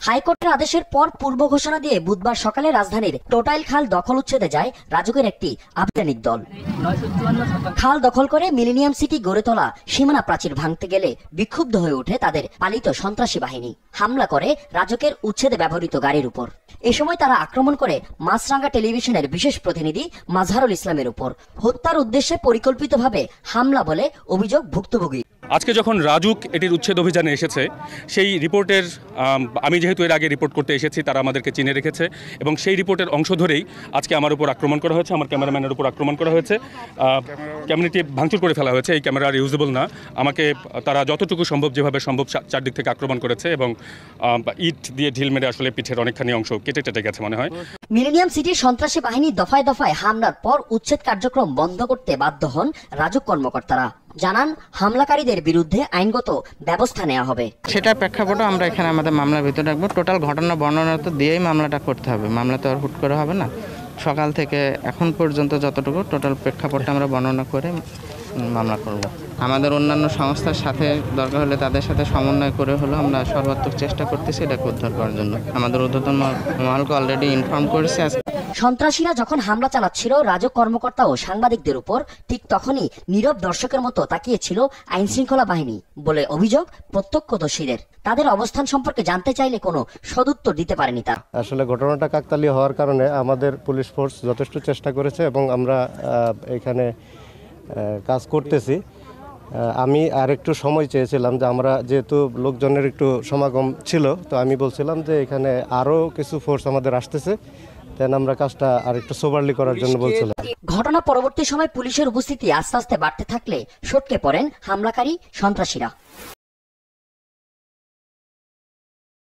হাইকোর্টের আদেশের পর পূর্ব ঘোষণা দিয়ে বুধবার সকালে রাজধানীর টোটাইল খাল দখল উচ্ছেদে যায় রাজুকের একটি আভিযানিক দল। খাল দখল করে মিলেনিয়াম সিটি গড়ে তোলা সীমানা প্রাচীর ভাঙতে গেলে বিক্ষুব্ধ হয়ে ওঠে তাদের পালিত সন্ত্রাসী বাহিনী। হামলা করে রাজুকের উচ্ছেদে ব্যবহৃত গাড়ির উপর। এ সময় তারা আক্রমণ করে মাছরাঙ্গা টেলিভিশনের বিশেষ প্রতিনিধি মাজহারুল ইসলামের উপর। হত্যার উদ্দেশ্যে পরিকল্পিতভাবে হামলা বলে অভিযোগ ভুক্তভোগী। আজকে যখন রাজুক এটির উচ্ছেদ অভিযানে এসেছে, সেই রিপোর্টের আমি যেহেতু এর আগে রিপোর্ট করতে এসেছি, তারা আমাদেরকে চিনে রেখেছে এবং সেই রিপোর্টের অংশ ধরেই আজকে আমার উপর আক্রমণ করা হয়েছে, আমার ক্যামেরাম্যানের উপর আক্রমণ করা হয়েছে। ক্যামেরাটি ভাঙচুর করে ফেলা হয়েছে, এই ক্যামেরা আর ইউজেবল না। আমাকে তারা যতটুকু সম্ভব, যেভাবে সম্ভব চারদিক থেকে আক্রমণ করেছে এবং ইট দিয়ে ঢিল মেরে আসলে পিঠের অনেকখানি অংশ কেটে গেছে মনে হয়। মিলেনিয়াম সিটির সন্ত্রাসী বাহিনী দফায় দফায় হামলার পর উচ্ছেদ কার্যক্রম বন্ধ করতে বাধ্য হন রাজুক কর্মকর্তারা। জানান, হামলাকারীদের বিরুদ্ধে আইনগত ব্যবস্থা নেওয়া হবে। সেটার প্রেক্ষাপটে আমরা এখানে আমাদের মামলার ভিতরে রাখবো। টোটাল ঘটনা বর্ণনা তো দিয়েই মামলাটা করতে হবে, মামলা তো আর হুট করে হবে না। সকাল থেকে এখন পর্যন্ত যতটুকু টোটাল প্রেক্ষাপটটা আমরা বর্ণনা করে মামলা করব। আমাদের অন্যান্য সংস্থার সাথে দরকার হলে তাদের সাথে সমন্বয় করে হলো আমরা সর্বাত্মক চেষ্টা করতেছি এটাকে উদ্ধার করার জন্য। আমাদের ঊর্ধ্বতন মহলকে অলরেডি ইনফর্ম করেছি। সন্ত্রাসীরা যখন হামলা চালাচ্ছিল রাজুক কর্মকর্তা ও সাংবাদিকদের উপর, ঠিক তখনই নীরব দর্শকের মতো তাকিয়েছিল আইন শৃঙ্খলা বাহিনী বলে অভিযোগ প্রত্যক্ষদর্শীদের। তাদের অবস্থান সম্পর্কে জানতে চাইলে কোনো সদুত্তর দিতে পারেনি তারা। আসলে ঘটনাটা কাকতালীয় হওয়ার কারণে আমাদের পুলিশ ফোর্স যথেষ্ট চেষ্টা করেছে এবং আমরা এখানে কাজ করতেছি। আমি আর একটু সময় চেয়েছিলাম যে আমরা যেহেতু লোকজনের একটু সমাগম ছিল, তো আমি বলছিলাম যে এখানে আরও কিছু ফোর্স আমাদের আসতেছে, তাই আমরা কাজটা আর একটু সোবারলি করার জন্য বলছিলাম। ঘটনা পরবর্তী সময় পুলিশের উপস্থিতি আস্তে আস্তে বাড়তে থাকলে সটকে পড়েন হামলাকারী সন্ত্রাসীরা।